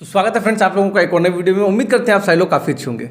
तो स्वागत है फ्रेंड्स आप लोगों का एक और नए वीडियो में। उम्मीद करते हैं आप सारे लोग काफ़ी अच्छे होंगे।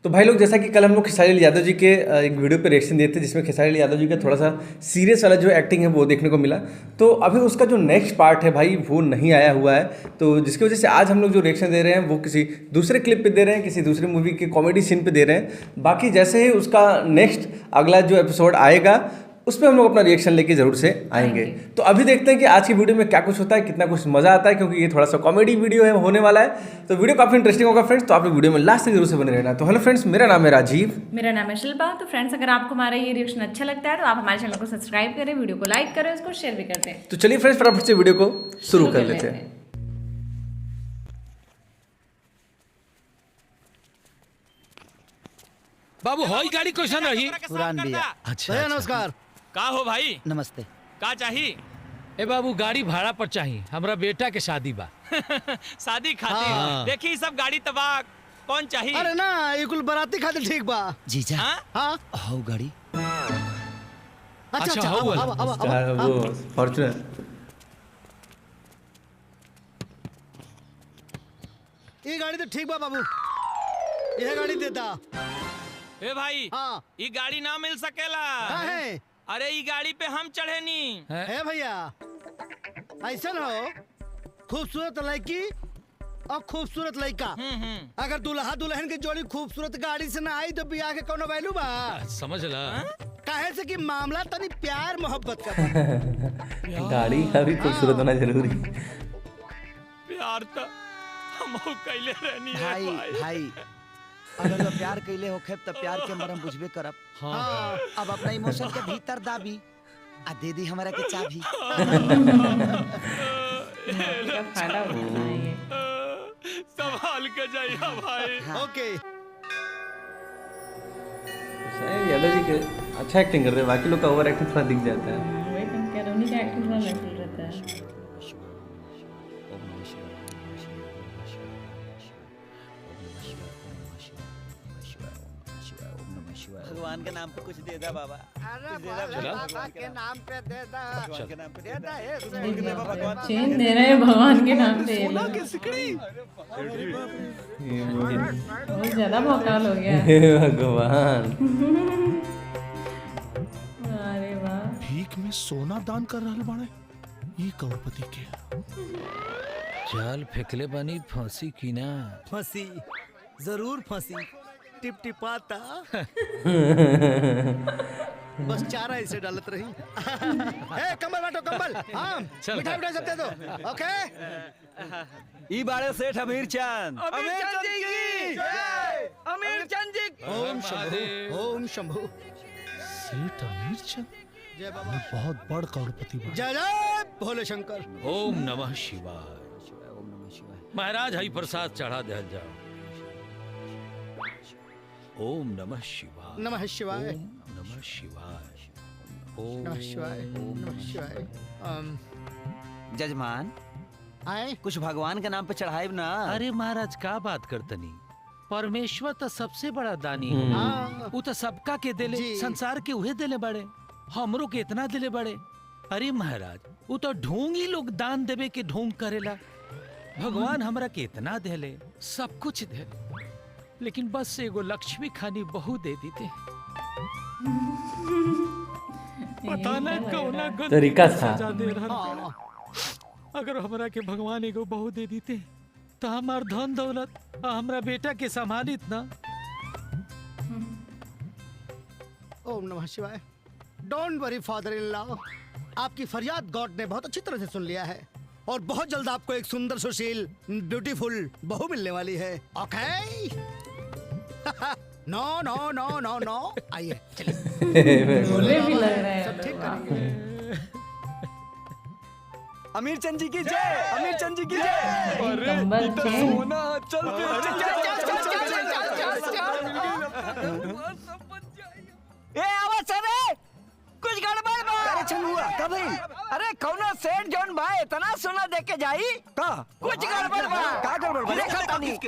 तो भाई लोग, जैसा कि कल हम लोग खेसारी लाल यादव जी के एक वीडियो पे रिएक्शन दिए थे जिसमें खेसारी लाल यादव जी का थोड़ा सा सीरियस वाला जो एक्टिंग है वो देखने को मिला। तो अभी उसका जो नेक्स्ट पार्ट है भाई वो नहीं आया हुआ है, तो जिसकी वजह से आज हम लोग जो रिएक्शन दे रहे हैं वो किसी दूसरे क्लिप पे दे रहे हैं, किसी दूसरे मूवी के कॉमेडी सीन पे दे रहे हैं। बाकी जैसे ही उसका नेक्स्ट अगला जो एपिसोड आएगा उसमें हम लोग अपना रिएक्शन लेके जरूर से आएंगे। तो अभी देखते हैं कि आज की वीडियो में क्या कुछ होता है, कितना कुछ मजा आता है, क्योंकि ये थोड़ा सा कॉमेडी वीडियो है होने वाला है। तो वीडियो काफी इंटरेस्टिंग होगा फ्रेंड्स, तो आप लोग वीडियो में लास्ट तक जरूर से बने रहना। तो हेलो फ्रेंड्स, मेरा नाम है राजीव। मेरा नाम है शिल्पा। तो फ्रेंड्स, अगर आपको हमारा ये रिएक्शन अच्छा लगता है तो आप हमारे चैनल को सब्सक्राइब करें, वीडियो को लाइक करें, उसको शेयर भी करते हैं। तो चलिए फ्रेंड्स फटाफट से वीडियो को शुरू कर लेते हैं। बाबू हई गाड़ी कैसन रही? पुरान बिया। अच्छा, भैया अच्छा। नमस्कार। का हो भाई? नमस्ते। का चाहिए? ए बाबू गाड़ी भाड़ा पर चाहिए, हमरा बेटा के शादी बा। शादी खातिर हाँ। देखी सब गाड़ी तबाह कौन चाहिए? अरे ना ये कुल बराती खातिर ठीक बा। जीजा हाँ? हाँ हो गाड़ी अच्छा अच्छा, अच्छा हो अब वाला। अब अब अब वो फॉर्च्यूनर ये गाड़ी तो ठीक बा बाबू, यह गाड़ी देता। ए भाई, हाँ। ये गाड़ी ना मिल सकेला। कहाँ है? अरे ये गाड़ी पे हम चढ़े नी। है भैया ऐसा हो, खूबसूरत लड़की और खूबसूरत लड़का, अगर दुल्हा दुल्हन की जोड़ी खूबसूरत गाड़ी से ना आई तो ब्याह के कोनो वैल्यू बा? समझ ला। काहे से कि मामला तनी प्यार मोहब्बत का बा। गाड़ी का भी खूबसूरत होना जरूरी। प्यार तो हम कैले रहनी है भाई भाई। भाई अगर जो प्यार कैले होखे त प्यार के मरम बुझबे करब। हाँ। अब अपना इमोशन के भीतर दाबी आ दे दी हमरा के चाबी। क्या फायदा उठाना है ये। संभाल के जाइए भाई। ओके यादव जी के अच्छा एक्टिंग कर रहे हैं, बाकी लोग का ओवर एक्टिंग थोड़ा दिख जाता है। वही तुम कह रहे हो, उन्हीं का एक्टिंग थोड़ा नेचुरल रहता है। भगवान के नाम पे कुछ दे दा बाबा। भगवान के नाम पे दे दा। भगवान के नाम पे दे दा। चेन दे रहे हैं भगवान के नाम पे ये लोग। बहुत ज्यादा भौकाल हो गया। हे भगवान, अरे वाह। भीख में सोना दान कर रहल बाड़े ई करोड़पति के। जाल फेंकले बानी, फांसी की ना। फंसी जरूर फंसी। टिप टिपाता बस चारा ऐसे डालत रही। ए कंबल बांटो कंबल। हाँ मिठाई उठाई सब दे दो। ओके ई बाड़े सेठ अमीर चंद। अमीर चंद जी की जय। अमीर चंद जी की। ओम शंभू ओम शंभू। सेठ अमीर चंद जय बाबा। ये बहुत बड़ करोड़पति बा। जय जय भोले शंकर। ओम नमः शिवाय। महाराज हरि प्रसाद चढ़ा दे जाओ। ओम नमः शिवाय। नमः शिवाय। ओम नमः शिवाय। ओम नमः शिवाय। नमः शिवाय। जजमान आए कुछ भगवान के नाम पे चढ़ाइब ना। अरे महाराज का बात करतनी, परमेश्वर तो सबसे बड़ा दानी है। हाँ वो तो सबका के दिले, जी। संसार के उहे दिले बड़े, हमरो के इतना दिले बड़े। अरे महाराज वो तो ढोंग ही लोग दान देवे के ढोंग करेला। भगवान हमरा के इतना देले, सब कुछ दे, लेकिन बस एगो लक्ष्मी खानी बहू दे दीते। पता नहीं कौना गंदी तरीका था। सजा दे रहल बड़ा। अगर हमरा के भगवान एगो बहू दे दीते तो हमार धन दौलत आ हमरा बेटा के संभालित ना। ओम नमः शिवाय। Don't worry father in law, आपकी फरियाद गॉड ने बहुत अच्छी तरह से सुन लिया है और बहुत जल्द आपको एक सुंदर सुशील ब्यूटीफुल बहू मिलने वाली है। Okay no no no no no आइए चलिए। बुरे भी लग रहे हैं सब ठीक लोग, वाह। करेंगे। अमीर चंद जी की जय। अमीर चंद जी की जय। कंबल चेन। सोना चल ए आवाज रे कुछ गड़बड़ बा। अरे चल हुआ का भाई? अरे कौनो सेठ जौन बा इतना सोना दे के जाई का? कुछ गड़बड़ बा। का गड़बड़ बा? देखा तानी।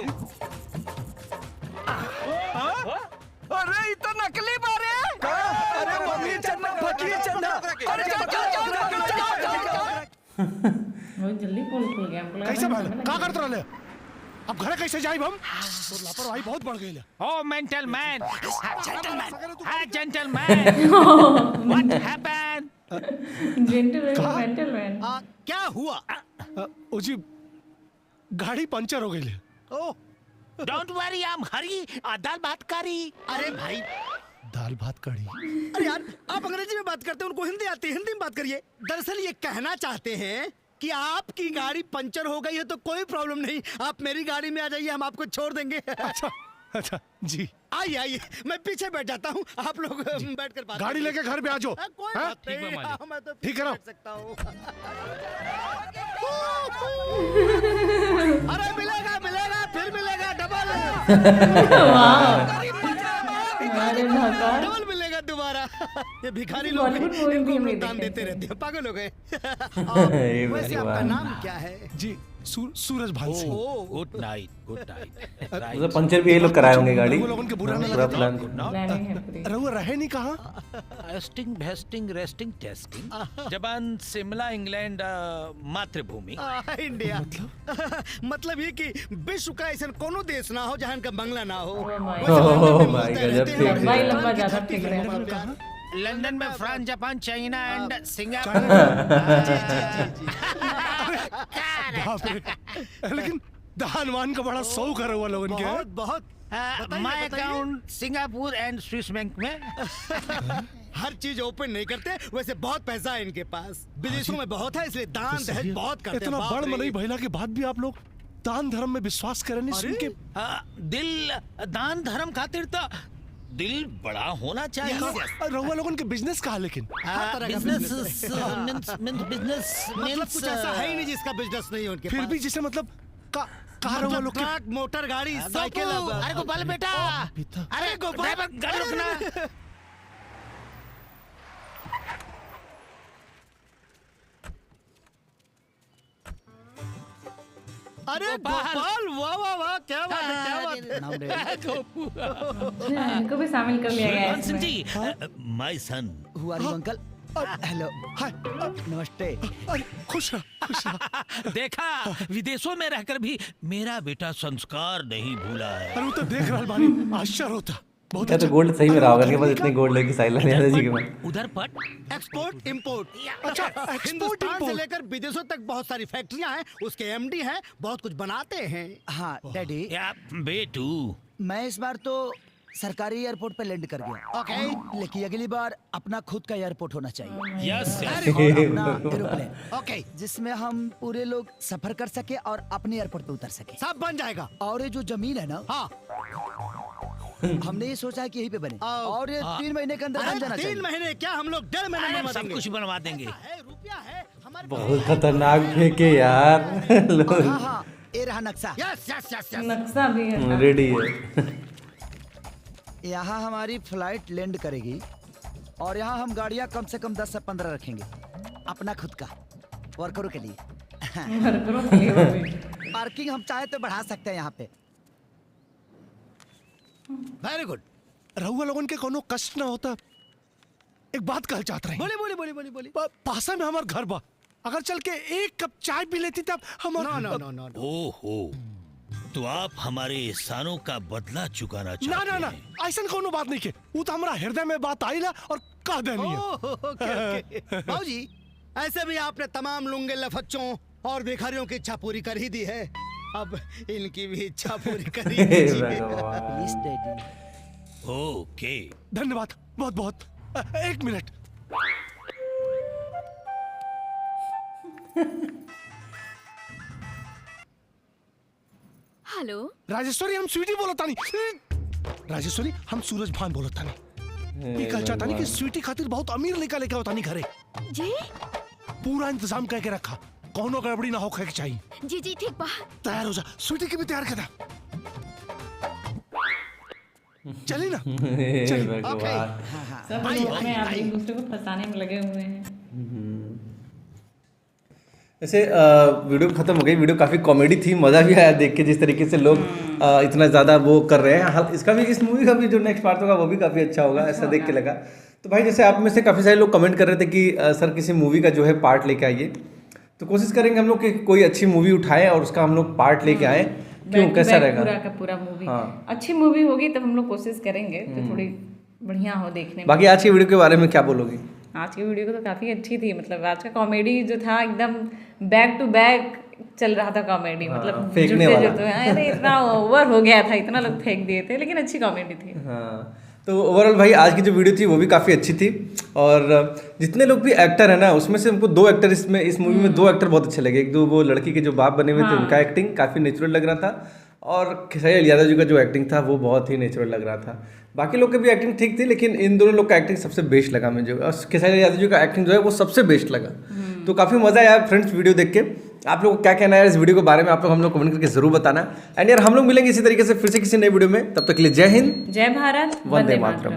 अरे ये तो नकली बा रे। अरे अमीर चंद फकीर चंद। अरे चल बहुत जल्दी पोल खुल गया। हमको लगा कैसे था भाई हमें का लगा। करत रहले? अब घर कैसे जाए हम? तो लापरवाही बहुत बढ़ गई है। Oh mental man, gentleman, what happened? Gentleman. क्या हुआ? ओ जी, गाड़ी पंचर हो गई है। Oh, don't worry, I am hurry, dal bhat curry. अरे भाई, दाल भात कड़ी। अरे यार, आप अंग्रेजी में बात करते हैं, उनको हिंदी आती है, हिंदी में बात करिए। दरअसल ये कहना चाहते हैं कि आपकी गाड़ी पंचर हो गई है तो कोई प्रॉब्लम नहीं, आप मेरी गाड़ी में आ जाइए, हम आपको छोड़ देंगे। अच्छा अच्छा जी, आइए आइए, मैं पीछे बैठ जाता हूँ, आप लोग बैठ कर बात गाड़ी करिए। लेके घर पे आ जाओ। कोई हाँ? बात नहीं, हाँ, मैं तो ठीक है ना? बैठ सकता हूँ। अरे मिलेगा मिलेगा, फिर मिलेगा, डबल अरे भगवान। डबल मिलेगा दोबारा। ये भिखारी लोग बॉलीवुड मूवी इनको भी हम लोग नहीं दान देखे देते थे। रहते हैं, पागल हो गए। हे वैसे आपका भगवान। नाम क्या है? जी, सूरज भान Singh. Good night, good night. मतलब पंचर भी ये लोग कराए होंगे गाड़ी, वो लोगों के बुरा ना पूरा लगे। प्लान। प्लानिंग है पूरी। रहुआ रहे नहीं कहा? टेस्टिंग, भेस्टिंग, रेस्टिंग, टेस्टिंग। जबान शिमला, इंग्लैंड, मातृभूमि। इंडिया। मतलब ये कि विश्व का ऐसा कोनो देश ना हो जहाँ इनका बंगला ना हो। Oh my वैसे God. लंदन में Oh my मिलते God, रहते जब हैं, लंबा ही हिंदुस्तान लंबा की ज्यादा धरती ठीक पर रहेगा। हमारा प्यार। लंदन में France, Japan, China and Singapore. बाप रे। लेकिन दानवान का बड़ा शौक है रहुआ लोगन के। बहुत बहुत my account Singapore and Swiss bank में। हर चीज ओपन नहीं करते, वैसे बहुत पैसा है इनके पास, विदेशों में बहुत है, इसलिए दान दहेज बहुत करते हैं। इतना बाप बड़ रे। मनई भइला के बाद भी आप लोग दान धर्म में विश्वास करें नहीं सुन के। दिल दान धर्म खातिर तो दिल बड़ा होना चाहिए। रहुआ लोगन के बिजनेस कहा लेकिन हर तरह का बिजनेस business है। बिजनेस मतलब कुछ ऐसा है ही नहीं जिसका बिजनेस नहीं है उनके फिर पास। भी जिसे मतलब कहा रहुआ मतलब लोग के ट्रक, मोटर गाड़ी, साइकिल। अरे गोपाल बेटा, पिता। अरे ड्राइवर गाड़ी रुकना। अरे गोपाल, वाह वाह वाह, क्या बात है, क्या बात है। इनको भी शामिल कर लिया गया है बंसन इसमें। जी, माय सन। हुआ अंकल? हेलो, हाय, नमस्ते। अरे खुश रहा। देखा, विदेशों में रहकर भी मेरा बेटा संस्कार नहीं भूला है। अरे वो तो देख रहा बानी, आश्चर्य होता। बहुत या तो गोल्ड सही में रहा होगा, इनके पास इतनी गोल्ड है कि साइलन यादव जी के पास। उधर पट एक्सपोर्ट इंपोर्ट। अच्छा, एक्सपोर्ट हिंदुस्तान से इंपोर्ट। लेकर विदेशों तक बहुत सारी फैक्ट्रियां हैं, उसके एमडी हैं, बहुत कुछ बनाते हैं। हाँ डैडी, या बेटू। मैं इस बार तो सरकारी एयरपोर्ट पे लैंड कर गया। ओके लेकिन अगली बार अपना खुद का एयरपोर्ट होना चाहिए यस और अपना एरोप्लेन, ओके, जिसमें हम पूरे लोग सफर कर सके और अपने एयरपोर्ट पे उतर सके। सब बन जाएगा। और ये जो जमीन है ना, हाँ, हमने ये सोचा है कि यहीं पे बने आओ। और ये 3 महीने के अंदर बन जाना 3 चाहिए। महीने क्या, हम लोग 1.5 महीने में सब बनेंगे। कुछ बनवा देंगे। है, रुपया है हमारे बहुत खतरनाक फेंके यार लोग। हाँ हाँ, ये रहा नक्शा। Yes yes yes yes. नक्शा भी है। रेडी है। यहाँ हमारी फ्लाइट लैंड करेगी और यहाँ हम गाड़ियाँ कम से कम 10 से 15 रखेंगे, अपना खुद का, वर्करों के लिए। वर्करों के लिए वो भी। पार्किंग हम चाहे तो बढ़ा सकते हैं यहाँ पे। Very good. रहुआ लोगन के कोनो कष्ट ना होता। एक बात कहना चाहत रहे। बोली बोली बोली बोली बोली। पासा में हमार घर बा, अगर चल के एक कप चाय पी लेती तब हमार। No no no no no. ओहो, तो आप हमारे एहसानों का बदला चुकाना ना चाहते ना ना, हैं। ऐसा कोनो बात नहीं के। वो तो हमारा हृदय में बात आई ना और कह देनी है। ओके बाबूजी, ऐसे भी आपने तमाम लुंगे लफच्चों और भिखारियों की इच्छा पूरी कर ही दी है, अब इनकी भी इच्छा पूरी कर ही हे दीजिए। भगवान। Please daddy. ओके, धन्यवाद, बहुत बहुत। एक मिनट। हेलो, राजेश्वरी, हम स्वीटी बोलता नहीं। राजेश्वरी, हम सूरज भान बोलता नहीं। ये कह चाहता नहीं कि स्वीटी खातिर बहुत अमीर लड़का लेके होता नहीं घरे। जी पूरा इंतजाम करके रखा, कोनो गड़बड़ी ना हो के चाहिए। जी जी ठीक बा। तैयार हो जा, स्वीटी की भी तैयार कर दा। चली ना। हे भगवान। सब लोग में आप एक दूसरे को फंसाने में लगे हुए हैं। वैसे वीडियो खत्म हो गई। वीडियो काफ़ी कॉमेडी थी, मज़ा भी आया देख के जिस तरीके से लोग इतना ज़्यादा वो कर रहे हैं। इसका भी, इस मूवी का भी जो नेक्स्ट पार्ट होगा वो भी काफ़ी अच्छा होगा, ऐसा देख के लगा। तो भाई जैसे आप में से काफ़ी सारे लोग कमेंट कर रहे थे कि सर किसी मूवी का जो है पार्ट लेके आइए, तो कोशिश करेंगे हम लोग कि कोई अच्छी मूवी उठाएं और उसका हम लोग पार्ट लेके आएँ। क्यों, back to कैसा back रहेगा? पूरा का पूरा मूवी। हाँ। अच्छी मूवी होगी तब हम लोग कोशिश करेंगे कि थोड़ी बढ़िया हो देखने में। बाकी आज की वीडियो के बारे में क्या बोलोगी? आज की वीडियो तो काफी अच्छी थी, मतलब आज का कॉमेडी जो था एकदम बैक टू बैक चल रहा था कॉमेडी, मतलब फेंकने जुड़ते वाला। जुड़ते अरे इतना ओवर हो गया था, इतना लोग फेंक दिए थे, लेकिन अच्छी कॉमेडी थी। हाँ, तो ओवरऑल भाई आज की जो वीडियो थी वो भी काफ़ी अच्छी थी। और जितने लोग भी एक्टर है ना, उसमें से हमको 2 एक्टर इस मूवी में 2 एक्टर बहुत अच्छे लगे। एक तो वो लड़की के जो बाप बने हुए थे, उनका एक्टिंग काफ़ी नेचुरल लग रहा था, और खेसारी लाल यादव जी का जो एक्टिंग था वो बहुत ही नेचुरल लग रहा था। बाकी लोग की भी एक्टिंग ठीक थी, लेकिन इन दोनों लोग का एक्टिंग सबसे बेस्ट लगा मुझे, और खेसारी लाल यादव जी का एक्टिंग जो है वो सबसे बेस्ट लगा। तो काफ़ी मज़ा आया फ्रेंड्स वीडियो देख के। आप लोगों को क्या कहना है इस वीडियो के बारे में, आप लोग हम लोग कमेंट करके जरूर बताना। एंड यार हम लोग मिलेंगे इसी तरीके से फिर से किसी नई वीडियो में, तब तक के लिए जय हिंद, जय भारत, वंदे मातरम।